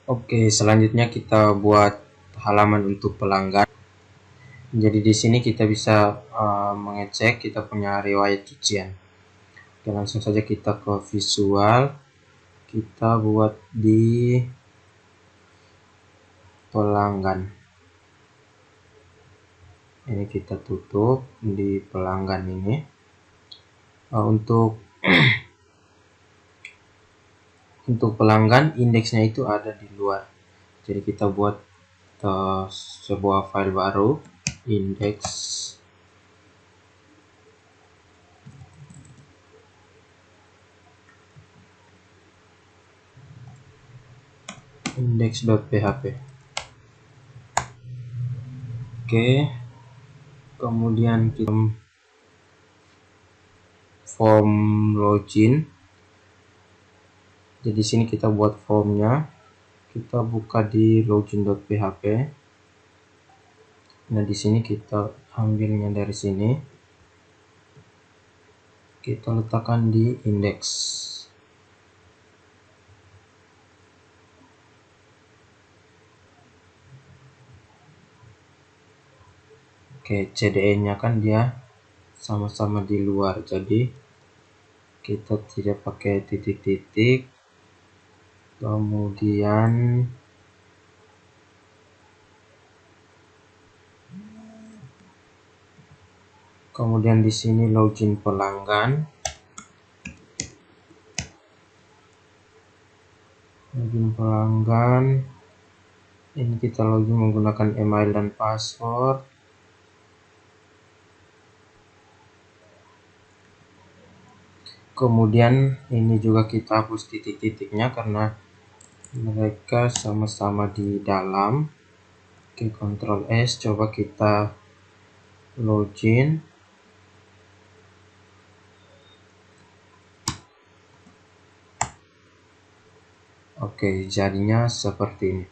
Oke, selanjutnya kita buat halaman untuk pelanggan. Jadi di sini kita bisa mengecek kita punya riwayat cucian. Oke, langsung saja kita ke visual. Kita buat di pelanggan. Ini kita tutup di pelanggan ini. Untuk pelanggan indeksnya itu ada di luar. Jadi kita buat sebuah file baru, index.php. Oke, kemudian kita form login. Jadi di sini kita buat formnya, kita buka di login.php. Nah di sini kita ambilnya dari sini, kita letakkan di index. Oke, CDE-nya kan dia sama-sama di luar, jadi kita tidak pakai titik-titik. Kemudian di sini login pelanggan. Ini kita login menggunakan email dan password. Kemudian ini juga kita hapus titik-titiknya karena mereka sama-sama di dalam. Oke, Ctrl S, coba kita login. Oke, jadinya seperti ini.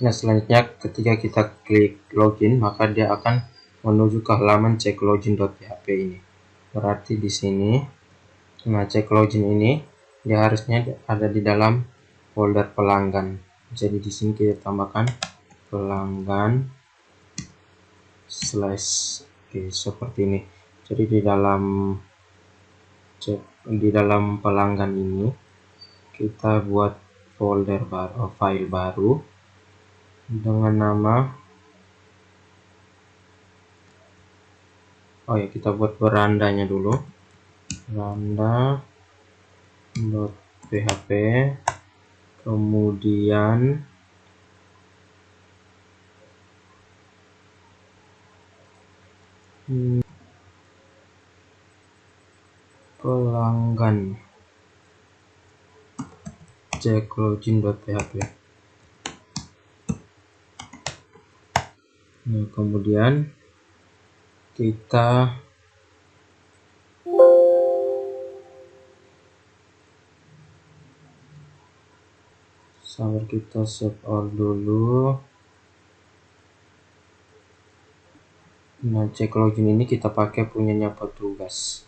Nah, selanjutnya ketika kita klik login, maka dia akan menuju ke halaman cek login.php ini. Berarti di sini, nah cek login ini dia harusnya ada di dalam folder pelanggan. Jadi di sini kita tambahkan pelanggan / oke, seperti ini. Jadi di dalam pelanggan ini kita buat folder baru, file baru dengan nama, kita buat berandanya dulu, beranda.php, kemudian pelanggan cek login.php. Nah, kemudian kita save all dulu. Nah, cek login ini kita pakai punyanya petugas.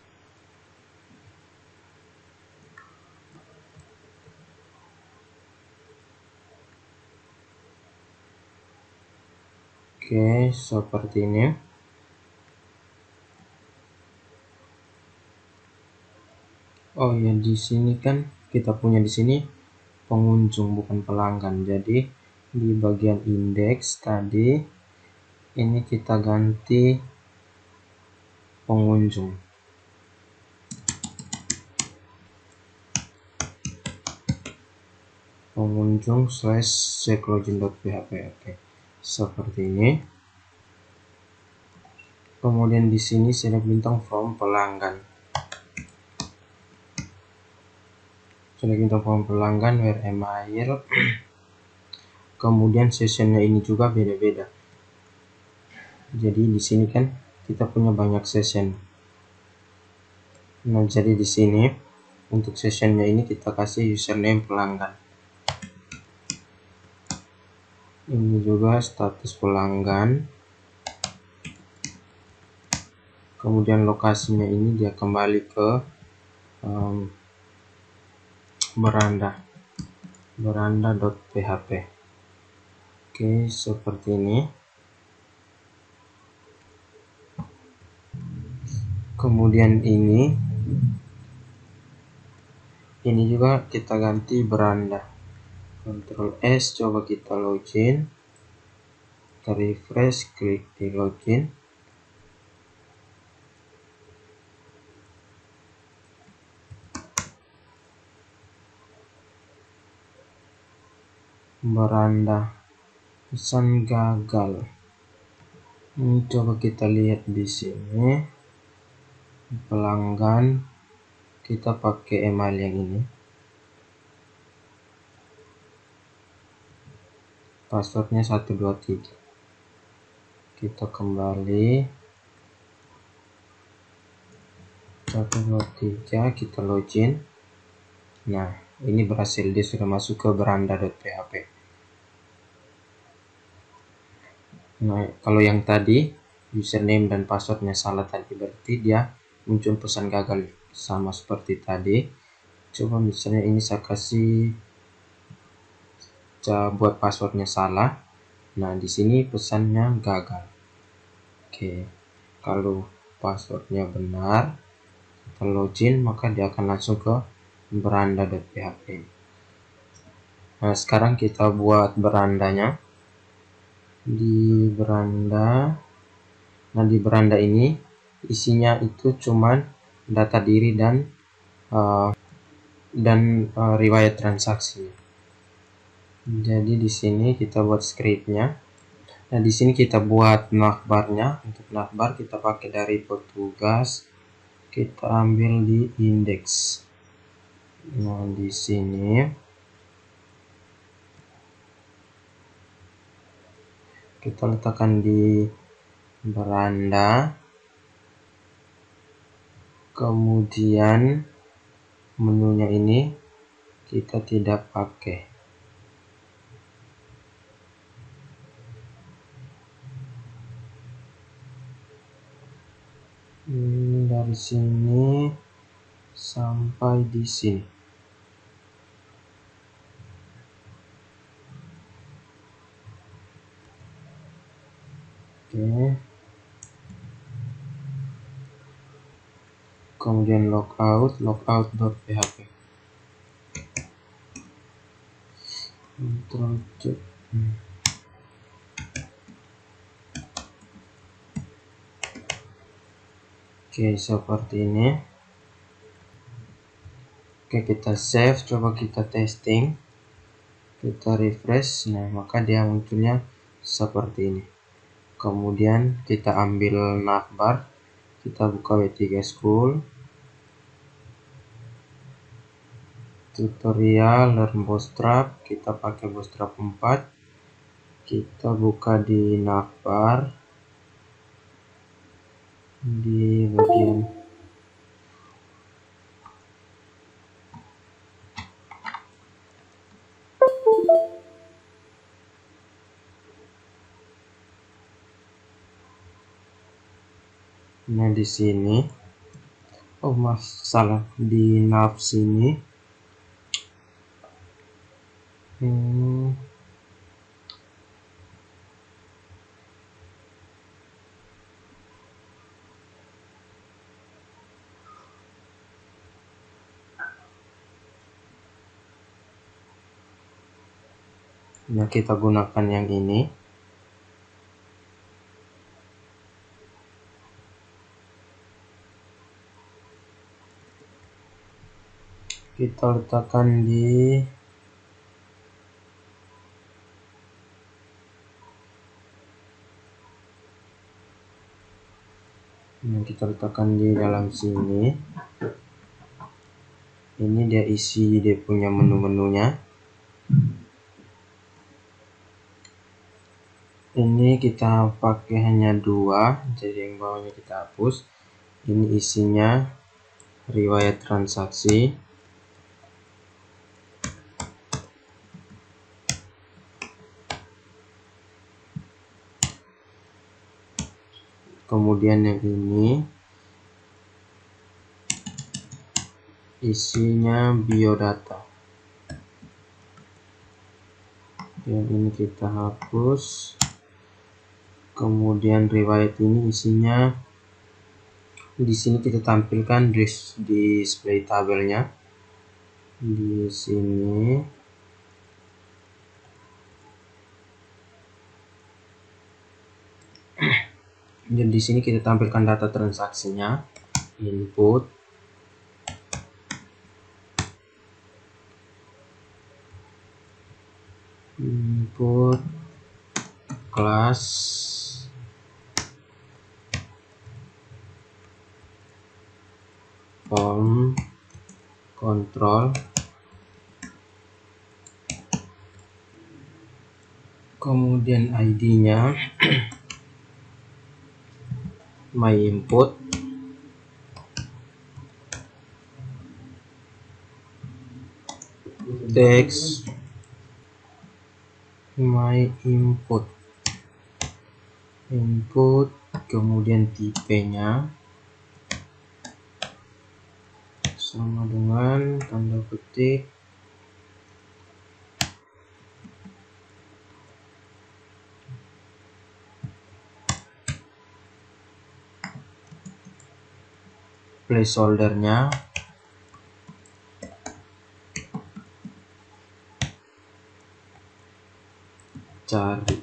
Oke, seperti ini. Oh ya, di sini kan kita punya di sini pengunjung bukan pelanggan. Jadi di bagian indeks tadi ini kita ganti pengunjung. Pengunjung / cek login.php. Oke, seperti ini. Kemudian di sini select bintang from pelanggan. Select bintang from pelanggan where email. Kemudian sessionnya ini juga beda-beda. Jadi di sini kan kita punya banyak session. Nah, jadi di sini untuk sessionnya ini kita kasih username pelanggan. Ini juga status pelanggan. Kemudian lokasinya ini dia kembali ke beranda. beranda.php. Oke, seperti ini. Kemudian ini juga kita ganti beranda. Ctrl S, coba kita login, kita refresh, klik di login. Beranda, pesan gagal. Ini coba kita lihat di sini, pelanggan, kita pakai email yang ini, passwordnya 123. Kita kembali 123, kita login. Nah, ini berhasil, dia sudah masuk ke beranda.php. Nah, kalau yang tadi username dan passwordnya salah tadi, berarti dia muncul pesan gagal, sama seperti tadi. Coba misalnya ini saya kasih buat passwordnya salah. Nah, di sini pesannya gagal. Oke, kalau passwordnya benar, kita login, maka dia akan langsung ke beranda.php. Nah, sekarang kita buat berandanya. Di beranda, nah di beranda ini isinya itu cuman data diri dan riwayat transaksi. Jadi di sini kita buat scriptnya. Nah, di sini kita buat navbarnya. Untuk navbar kita pakai dari petugas, kita ambil di index. Nah, di sini kita letakkan di beranda, kemudian menunya ini kita tidak pakai. Dari sini sampai di sini. Oke. Kemudian logout.php. Ctrl C. Oke, seperti ini. Oke, kita save, coba kita testing, kita refresh. Nah, maka dia munculnya seperti ini. Kemudian kita ambil navbar, kita buka W3 School, tutorial learn bootstrap, kita pakai bootstrap 4, kita buka di navbar, di bagian di sini. Oh, masalah di nav sini. Nah, kita gunakan yang ini. Kita letakkan di dalam sini. Ini dia isi dia punya menu-menunya. Ini kita pakai hanya 2, jadi yang bawahnya kita hapus. Ini isinya riwayat transaksi. Kemudian yang ini isinya biodata. yang ini kita hapus. Kemudian riwayat ini isinya di sini kita tampilkan display tabelnya di sini. Dan di sini kita tampilkan data transaksinya, input, kelas, form, control, kemudian ID-nya, my input, text, my input, kemudian tipenya sama dengan tanda petik placeholdernya, cari.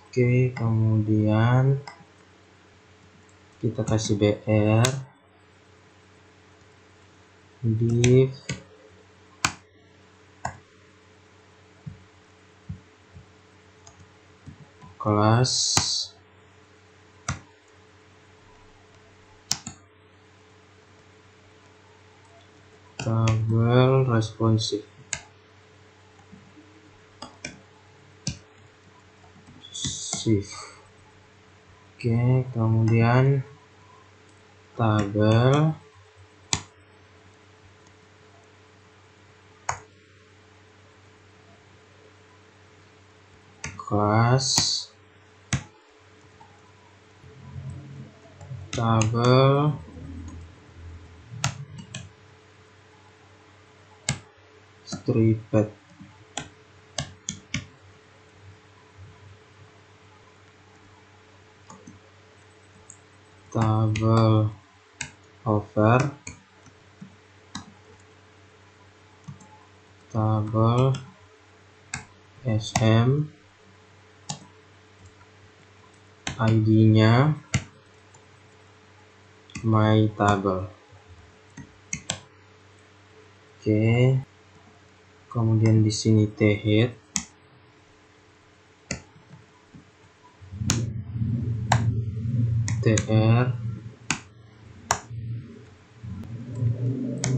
Oke, kemudian kita kasih BR, div, kelas, tabel responsive, oke, kemudian tabel kelas, tabel stripped, tabel over, tabel sm, ID-nya my table. Oke, kemudian di sini thead, tr,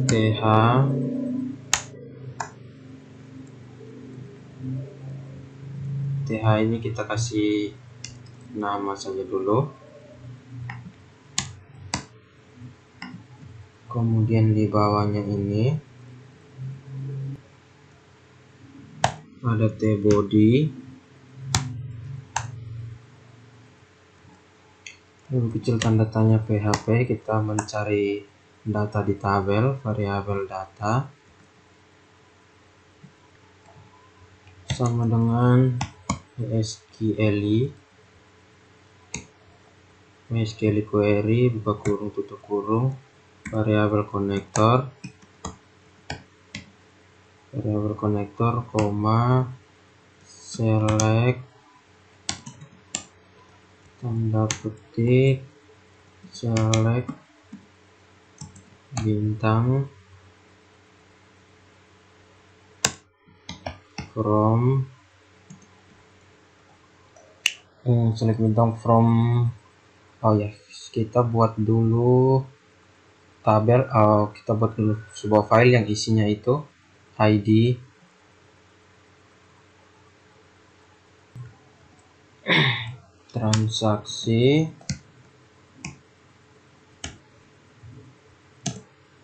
th, ini kita kasih nama saja dulu. Kemudian di bawahnya ini ada tbody, yang kecil tanda tanya PHP, kita mencari data di tabel, variabel data, sama dengan MySQL query, buka kurung tutup kurung, variabel konektor, koma, select, tanda petik, select, bintang, from, select bintang from, oh ya, kita buat dulu tabel, kita buat dulu sebuah file yang isinya itu ID, transaksi,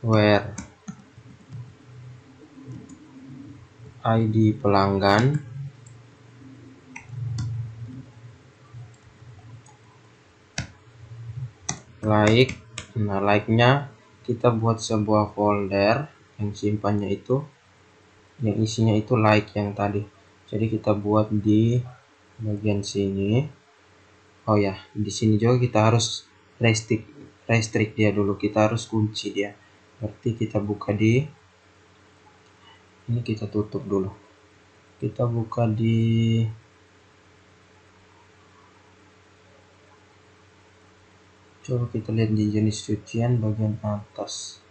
where, ID pelanggan, like. Nah, like-nya kita buat sebuah folder yang simpannya itu, yang isinya itu like yang tadi. Jadi kita buat di bagian sini. Oh ya, di sini juga kita harus restrict dia dulu. Kita harus kunci dia. Berarti kita buka di ini, kita tutup dulu. Kita buka di coba kita lihat di jenis cucian bagian atas.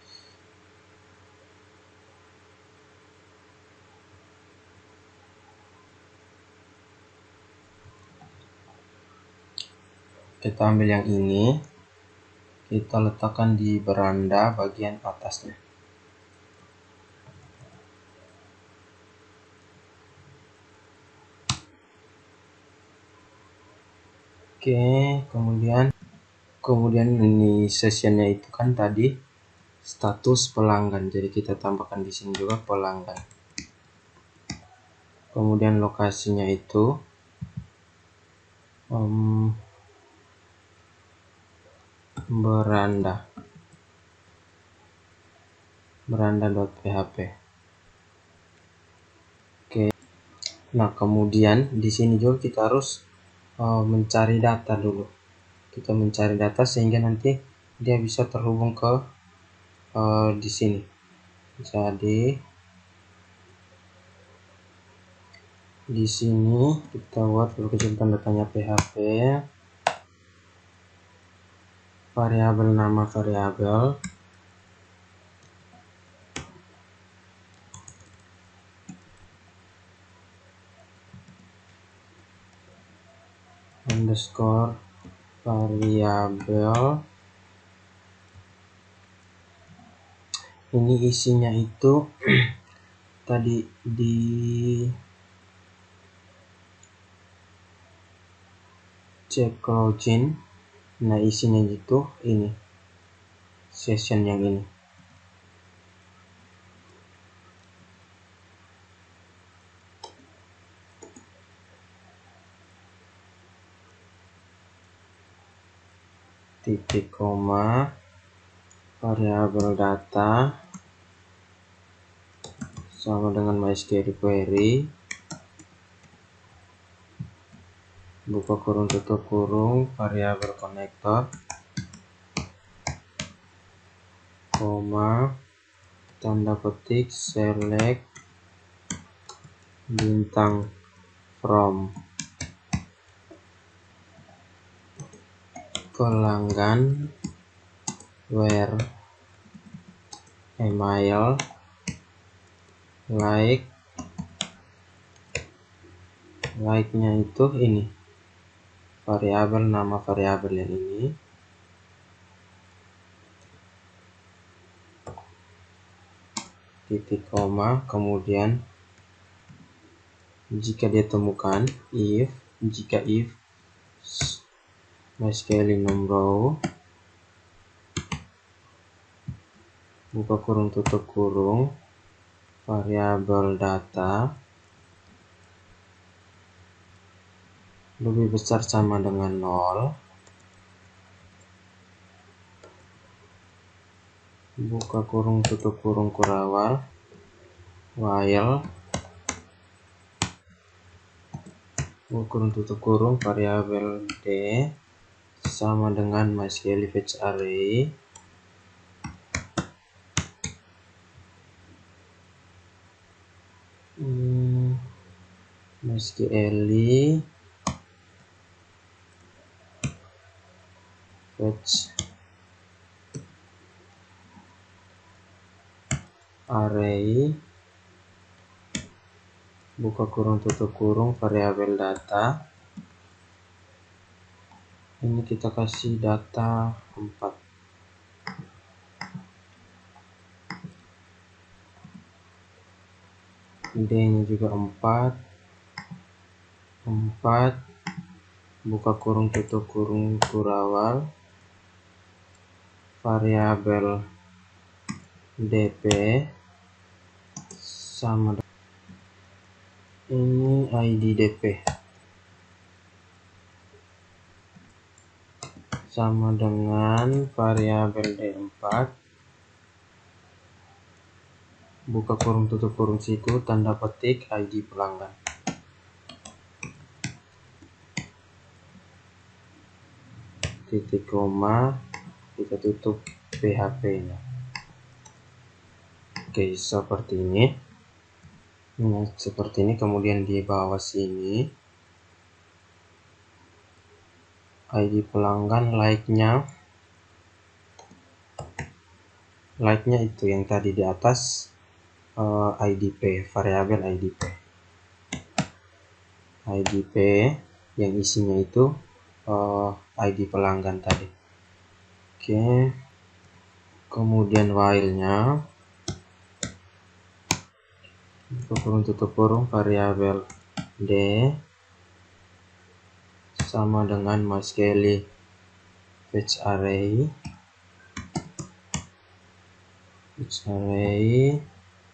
Kita ambil yang ini, kita letakkan di beranda bagian atasnya. Oke, kemudian ini sessionnya itu kan tadi status pelanggan, jadi kita tambahkan di sini juga pelanggan. Kemudian lokasinya itu beranda.php. Oke. Nah, kemudian di sini juga kita harus mencari data dulu. Kita mencari data sehingga nanti dia bisa terhubung ke di sini. Jadi di sini kita buat kecilkan datanya PHP, variabel nama variabel, underscore variabel. Ini isinya itu tadi di check login. Nah, isinya itu ini session yang ini. Titik koma variabel data sama dengan MySQL query, buka kurung tutup kurung variabel konektor, koma tanda petik select bintang from pelanggan where email like-nya itu ini variabel nama variabel yang ini, titik koma, kemudian jika dia temukan jika if MySQL row, buka kurung tutup kurung variabel data lebih besar sama dengan 0, buka kurung tutup kurung kurawal while buka kurung tutup kurung variabel d sama dengan MySQL fetch array MySQL fetch array, buka kurung tutup kurung variabel data. Ini kita kasih data 4, d nya juga 4, buka kurung tutup kurung kurawal variabel dp sama ini id dp sama dengan variabel d4 buka kurung tutup kurung situ, tanda petik ID pelanggan. Titik koma, kita tutup PHP-nya. Oke, seperti ini. Nah, seperti ini. Kemudian di bawah sini ID pelanggan, like-nya itu yang tadi di atas, IDP, variabel IDP yang isinya itu ID pelanggan tadi. Oke, kemudian while-nya kurung tutup kurung variabel d sama dengan MySQL fetch array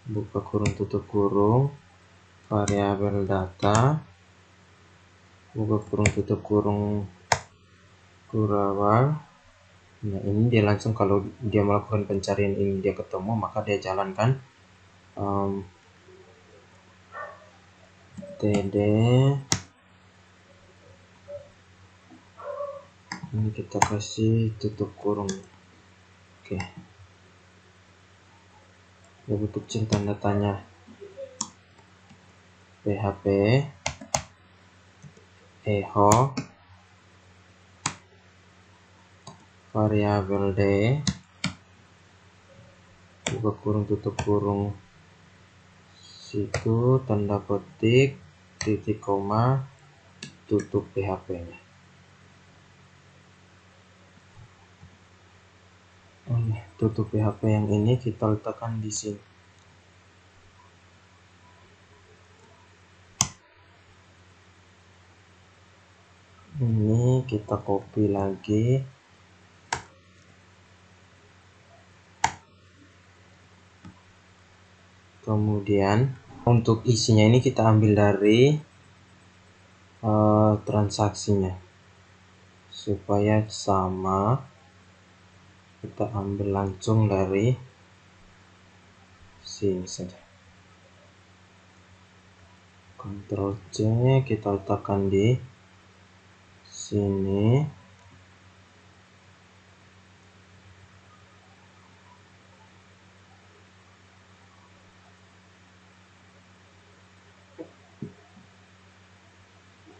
buka kurung tutup kurung variabel data buka kurung tutup kurung kurawal. Nah, ini dia langsung, kalau dia melakukan pencarian ini dia ketemu, maka dia jalankan td, ini kita kasih tutup kurung. Oke, lebih kecil tanda tanya php echo variabel d buka kurung tutup kurung situ, tanda petik, titik koma, tutup PHP-nya. Tutup PHP yang ini kita letakkan di sini. Ini kita copy lagi. Kemudian untuk isinya ini kita ambil dari transaksinya supaya sama, kita ambil langsung dari sini saja. Ctrl C, kita letakkan di sini.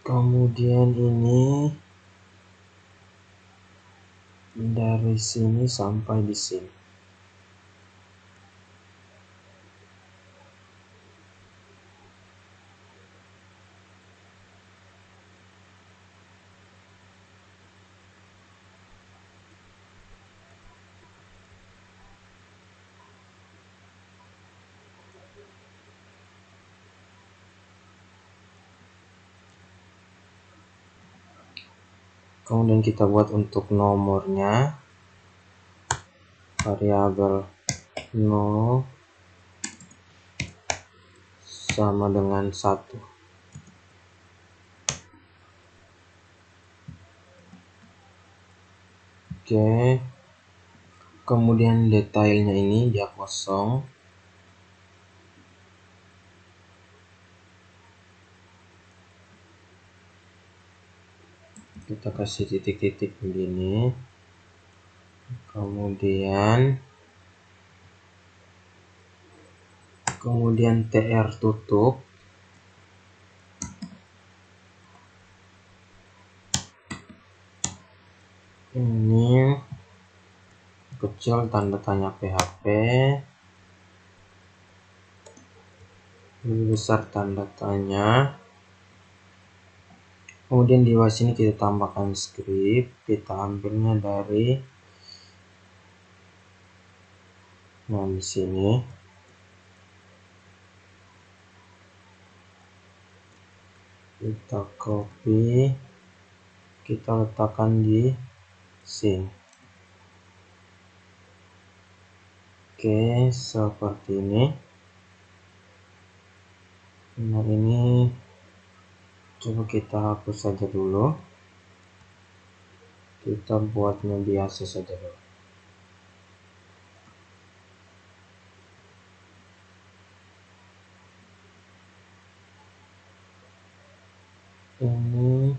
Kemudian ini dari sini sampai di sini. Kemudian kita buat untuk nomornya variabel 0 sama dengan 1. Oke, kemudian detailnya ini dia kosong. Kita kasih titik-titik begini. Kemudian tr tutup. Ini kecil tanda tanya PHP, lebih besar tanda tanya. Kemudian di bawah sini kita tambahkan script, kita ambilnya dari di sini. Kita copy, kita letakkan di sini. Oke, seperti ini. Nah, ini coba kita hapus saja dulu. Kita buatnya biasa saja dulu. ini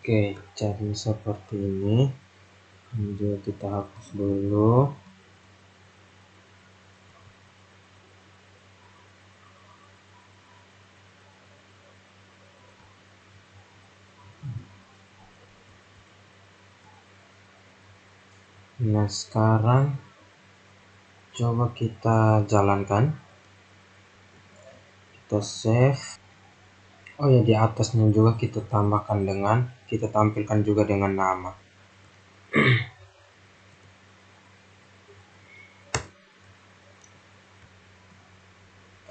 oke, jadi seperti ini. Lanjut kita hapus dulu. Nah, sekarang coba kita jalankan. Kita save. Oh ya, di atasnya juga kita tampilkan juga dengan nama.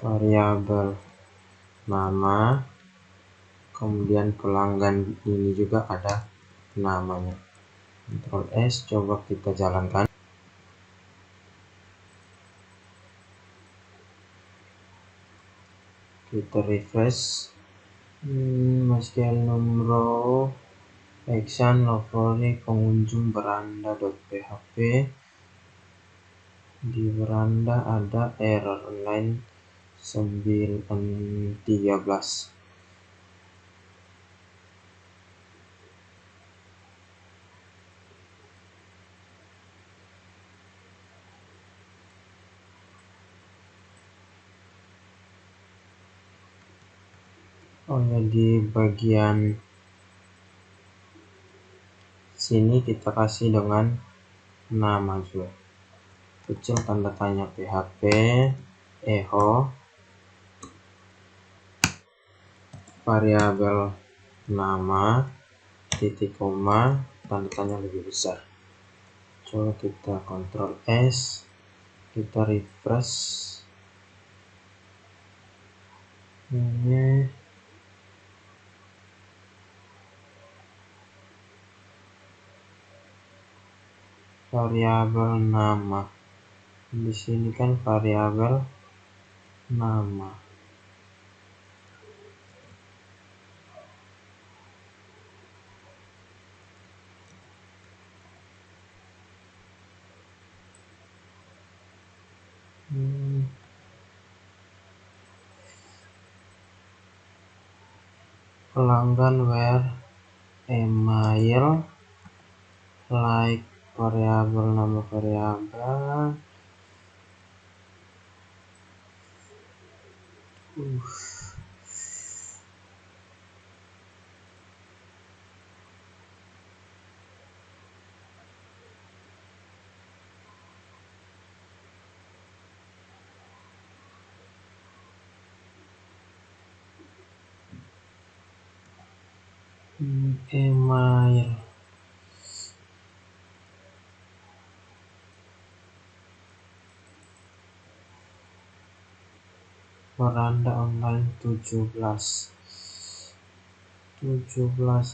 Variabel nama, kemudian pelanggan ini juga ada namanya. Ctrl S, coba kita jalankan. Kita refresh. Masih nomor action lovely pengunjung beranda.php. Di beranda ada error line 913. Oh ya, di bagian sini kita kasih dengan nama juga. Kecil tanda tanya PHP, echo, variabel nama, titik koma, tanda tanya lebih besar. Coba kita Ctrl S, kita refresh. Ini variabel nama. Di sini kan variabel nama. Pelanggan where email like variabel nama variabel. Email beranda online 17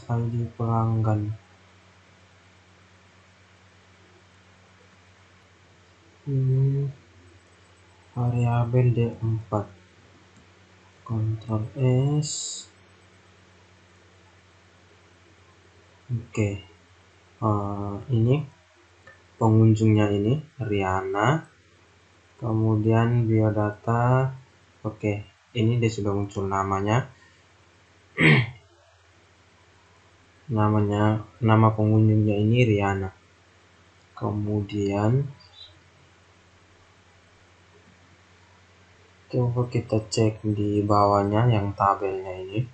ID pelanggan. Variabel D4. Ctrl S. Oke. Ini pengunjungnya ini Riana. Kemudian biodata. Oke, ini dia sudah muncul namanya. Nama pengunjungnya ini Riana. Kemudian coba kita cek di bawahnya yang tabelnya ini.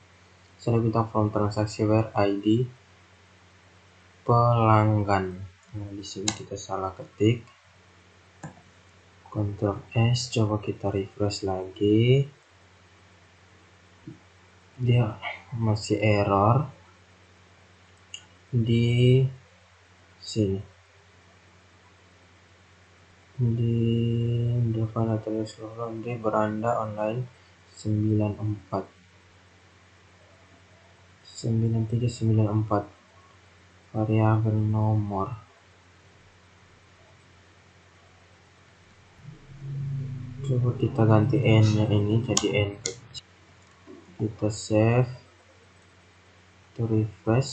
Saya bintang from transaksi where ID pelanggan. Nah, di sini kita salah ketik. Ctrl S, coba kita refresh lagi. Dia masih error di sini. Di depan terus di beranda online 94. 9394 variabel nomor. Coba kita ganti n nya ini jadi n kecil. Kita save, to refresh.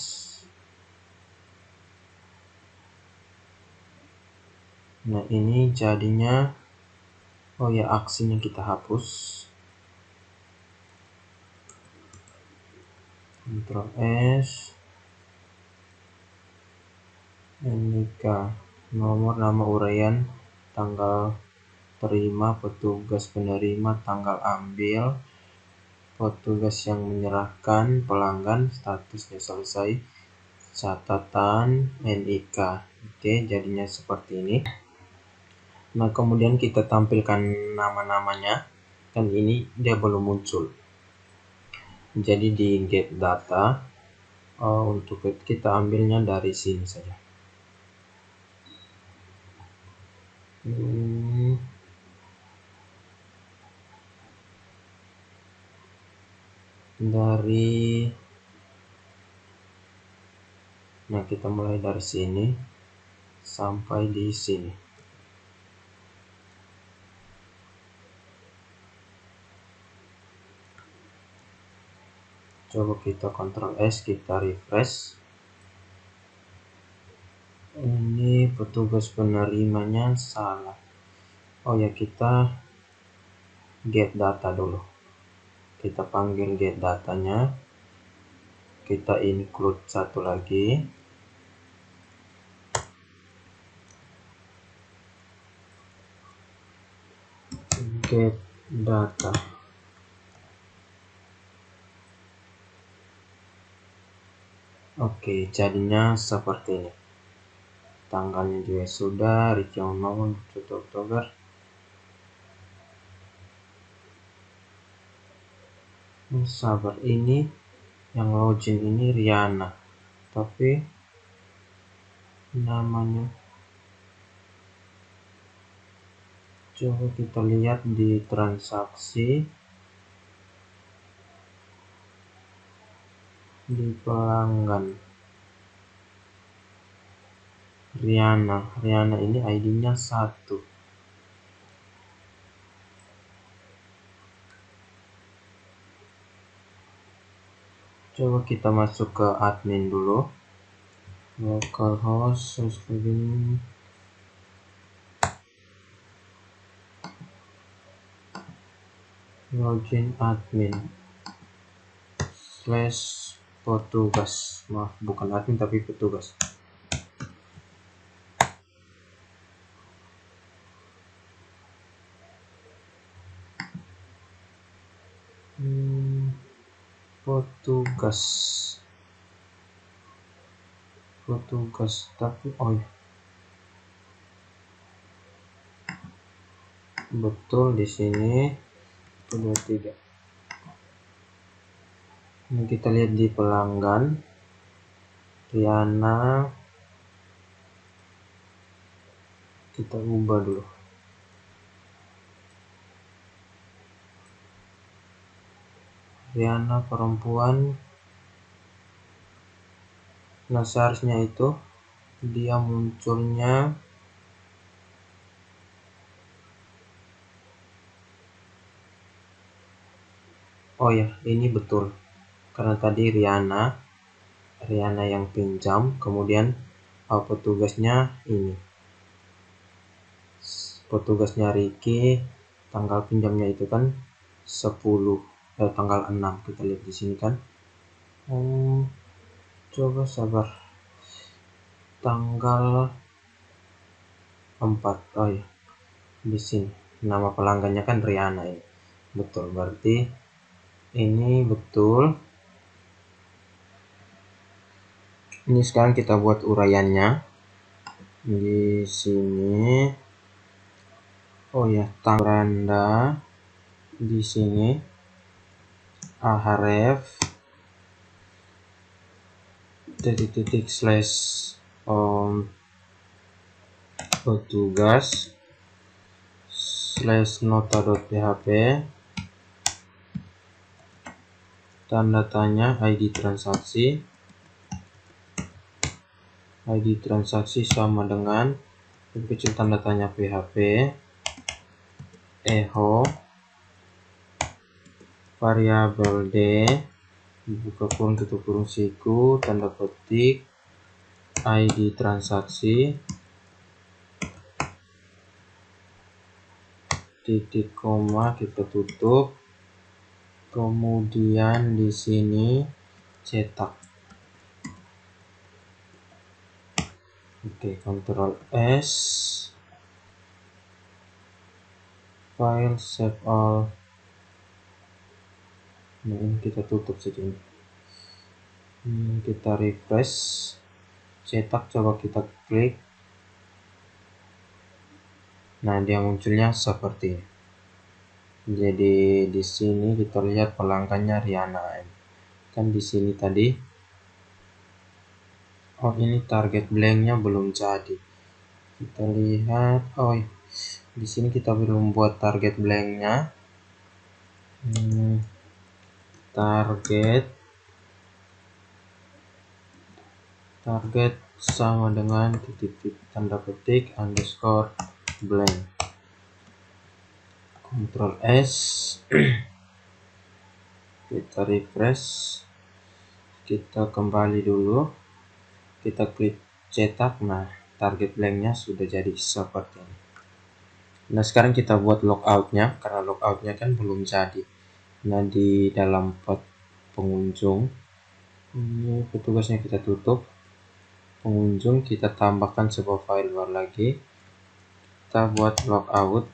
Nah ini jadinya, oh ya, aksinya kita hapus. Ctrl S, NIK, nomor, nama uraian, tanggal terima, petugas penerima, tanggal ambil, petugas yang menyerahkan, pelanggan, statusnya selesai, catatan, NIK. Oke, jadinya seperti ini. Nah kemudian kita tampilkan nama-namanya, kan ini dia belum muncul. Jadi di get data, untuk kita ambilnya dari sini saja. Nah kita mulai dari sini sampai di sini. Coba kita Ctrl S, kita refresh. Ini petugas penerimanya salah. Oh ya, kita get data dulu. Kita panggil get datanya. Kita include satu lagi. Get data. Oke, jadinya seperti ini. Tanggalnya juga sudah, region nomor 1 Oktober. Sabar, ini yang login ini Riana, tapi namanya, coba kita lihat di transaksi, di pelanggan Riana ini ID-nya 1. Coba kita masuk ke admin dulu, localhost, login admin / petugas, maaf bukan admin tapi petugas. petugas tapi oh ya, betul di sini 123. Ini kita lihat di pelanggan Riana, kita ubah dulu. Riana perempuan. Nah seharusnya itu dia munculnya, oh ya, ini betul karena tadi Riana yang pinjam, kemudian petugasnya ini, petugasnya Ricky, tanggal pinjamnya itu kan 10, tanggal 6, kita lihat di sini kan. Coba sabar, tanggal 4, oh ya, di sini nama pelanggannya kan Riana ini. Betul, berarti ini betul. Ini sekarang kita buat uraiannya di sini. Oh ya, tanggal Anda di sini ahref / petugas / nota.php tanda tanya ID transaksi sama dengan kecil tanda tanya PHP echo variabel D buka kurung tutup kurung siku tanda petik ID transaksi titik koma kita tutup, kemudian di sini cetak. Oke, Ctrl S, file save all. Nah, ini kita tutup saja. Kita refresh, cetak, coba kita klik. Nah, dia munculnya seperti ini. Jadi di sini kita lihat pelanggannya Riana M. Kan di sini tadi, oh ini target blanknya belum jadi. Kita lihat, oh di sini kita belum buat target blanknya. Target sama dengan titik tanda petik underscore blank. Ctrl S, kita refresh, kita kembali dulu, kita klik cetak. Nah, target blanknya sudah jadi seperti ini. Nah, sekarang kita buat logoutnya, karena logoutnya kan belum jadi. Nah, di dalam pot pengunjung ini petugasnya kita tutup, pengunjung kita tambahkan sebuah file baru lagi, kita buat logout.php.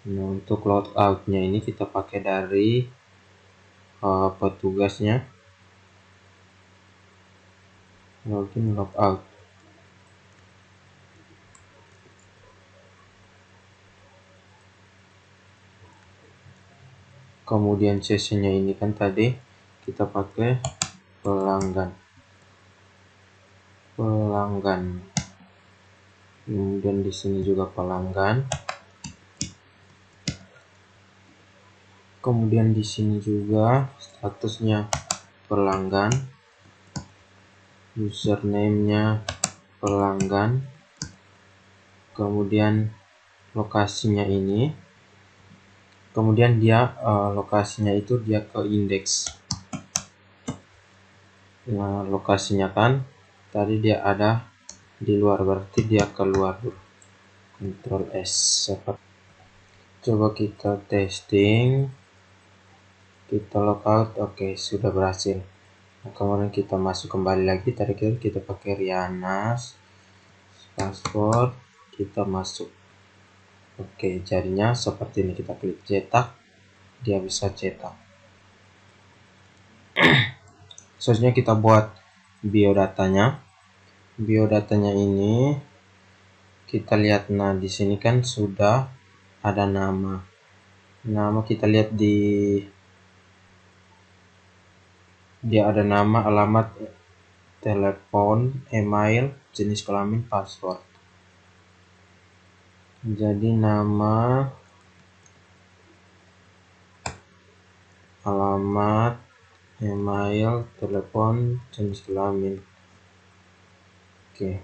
Nah, untuk logoutnya ini kita pakai dari petugasnya login logout. Kemudian sesinya ini kan tadi kita pakai pelanggan. Kemudian di sini juga pelanggan. Kemudian di sini juga statusnya pelanggan. Username-nya pelanggan. Kemudian lokasinya ini. Kemudian dia lokasinya itu dia ke indeks. Nah, lokasinya kan tadi dia ada di luar, berarti dia keluar. Ctrl S. Coba kita testing, kita logout. Oke, sudah berhasil. Nah, kemudian kita masuk kembali lagi, tadi kita pakai Riana password, kita masuk. Oke, jadinya seperti ini. Kita klik cetak, dia bisa cetak. Selanjutnya kita buat biodatanya. Biodatanya ini kita lihat. Nah, di sini kan sudah ada nama. Nama kita lihat dia ada nama, alamat, telepon, email, jenis kelamin, password. Jadi nama, alamat, email, telepon, jenis kelamin. Oke.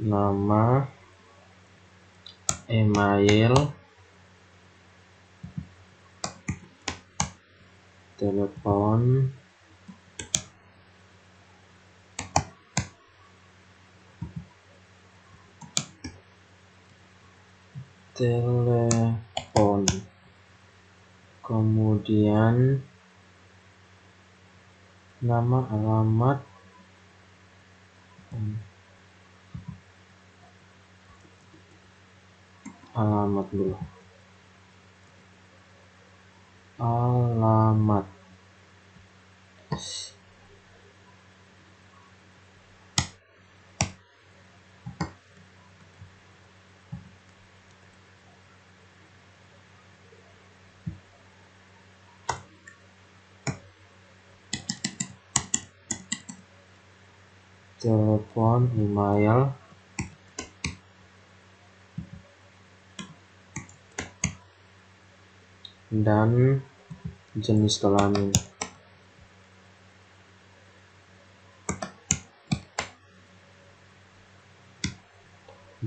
Nama, email, telepon, kemudian nama, alamat, dulu, alamat, telepon, email, dan jenis kelamin.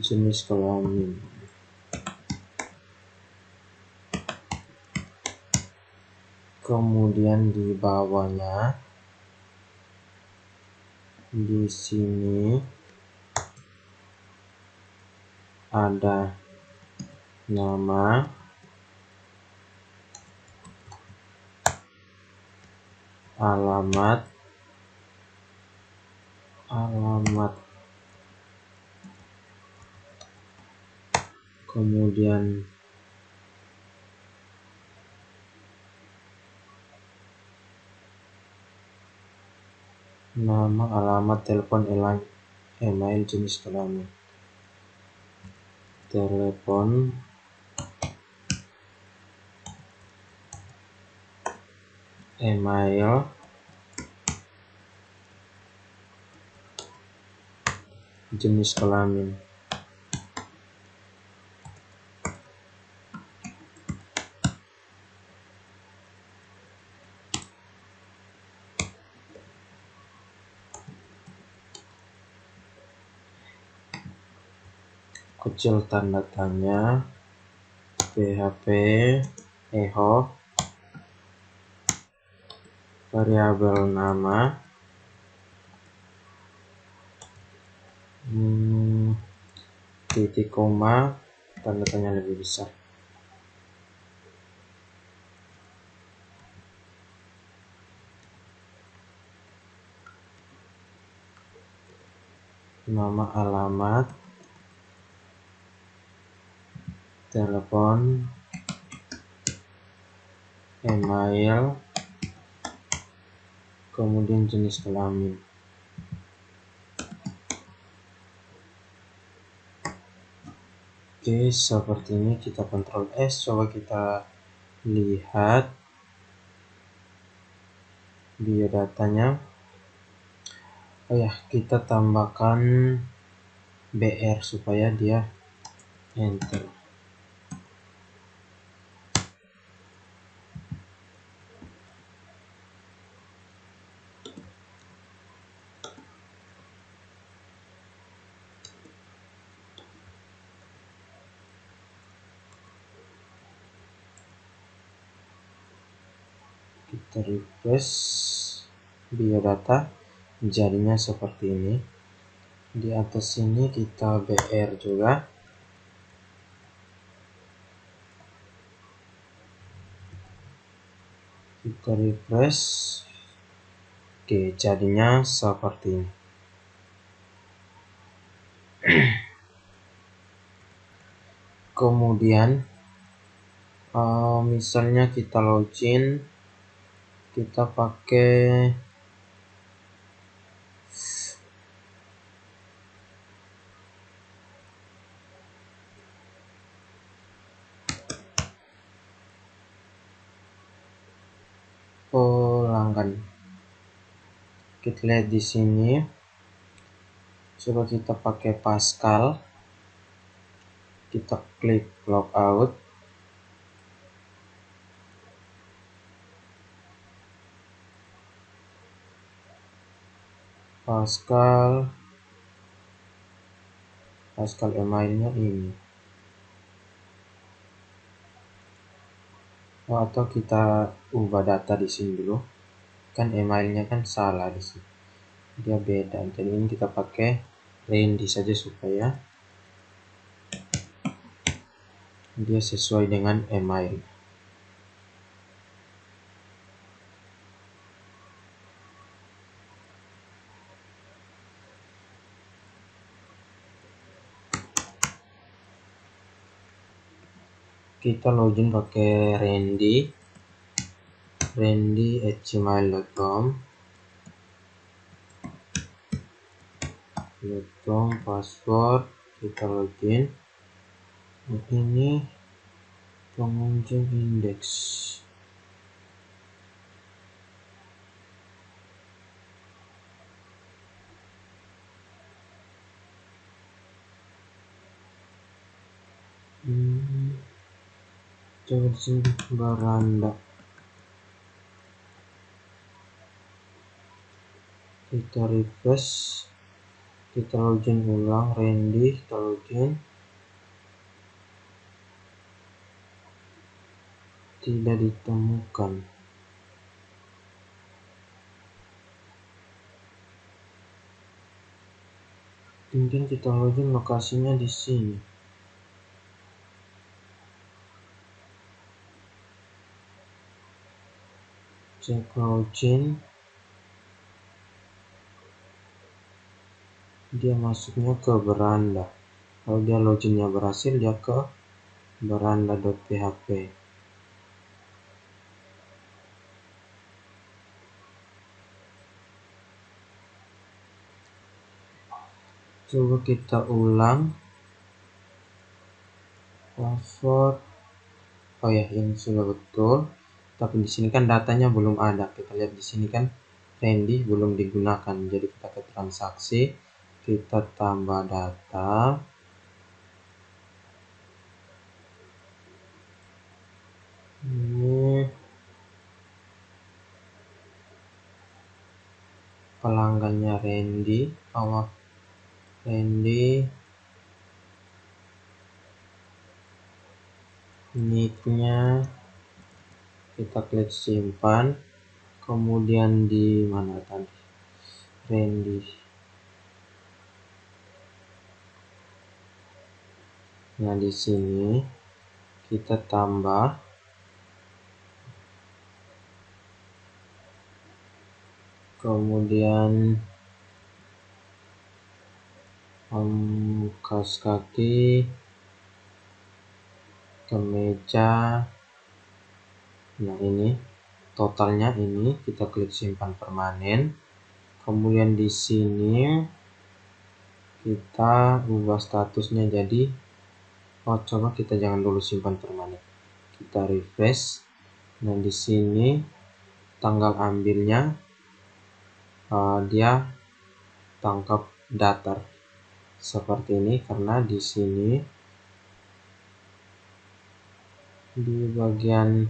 Jenis kelamin. Kemudian di bawahnya di sini ada nama, alamat, kemudian nama, alamat, telepon, email, jenis kelamin. Telepon, email, jenis kelamin. Kecil tanda tanya, PHP, echo, variabel nama, titik koma, tanda tanya lebih besar. Nama, alamat, telepon, email, kemudian jenis kelamin. Oke, seperti ini. Kita Ctrl S, coba kita lihat biodatanya. Oh ya, kita tambahkan BR supaya dia enter. Kita refresh biodata, jadinya seperti ini. Di atas sini kita BR juga. Kita refresh. Oke, jadinya seperti ini. Kemudian misalnya kita login, kita pakai pelanggan. Kita lihat di sini. Coba kita pakai Pascal. Kita klik logout. Pascal emailnya ini. Atau kita ubah data di sini dulu. Kan emailnya kan salah di sini. Dia beda. Jadi ini kita pakai Randy saja supaya dia sesuai dengan email. Kita login pakai randy@gmail.com. Password, kita login. Ini pengunjung indeks. coba di sini beranda. Kita refresh, kita login ulang, Randy, kita login, tidak ditemukan. Mungkin kita login lokasinya di sini. Cek login, dia masuknya ke beranda. Kalau dia loginnya berhasil, dia ke beranda.php. Coba kita ulang password. Oh ya, ini sudah betul. Tapi di sini kan datanya belum ada. Kita lihat di sini kan Randy belum digunakan. Jadi kita ke transaksi, kita tambah data. Ini pelanggannya Randy. Oh, Randy. Nicknya kita klik simpan. Kemudian di mana tadi? Randy. Nah, di sini kita tambah kemudian kaos kaki, kemeja. Nah, ini totalnya, ini kita klik simpan permanen. Kemudian di sini kita ubah statusnya jadi coba kita jangan dulu simpan permanen. Kita refresh. Nah, di sini tanggal ambilnya dia tangkap datar seperti ini, karena di sini di bagian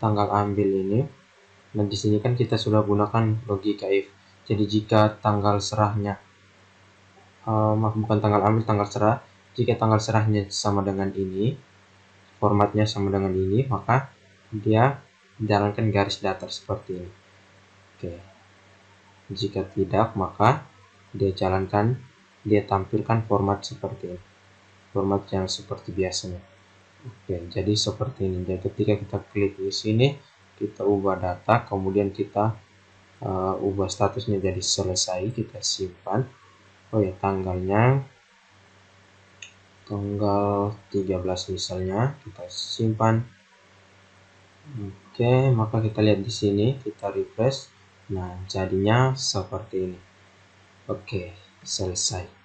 tanggal ambil ini, dan di sini kan kita sudah gunakan logika if. Jadi jika tanggal serahnya bukan tanggal ambil, tanggal serah, jika tanggal serahnya sama dengan ini, formatnya sama dengan ini, maka dia jalankan garis datar seperti ini. Oke. Jika tidak, maka dia tampilkan format seperti ini, format yang seperti biasanya. Oke, jadi seperti ini. Jadi ketika kita klik di sini, kita ubah data, kemudian kita ubah statusnya jadi selesai, kita simpan. Oh ya, tanggalnya tanggal 13 misalnya, kita simpan. Oke, maka kita lihat di sini, kita refresh. Nah, jadinya seperti ini. Oke, selesai.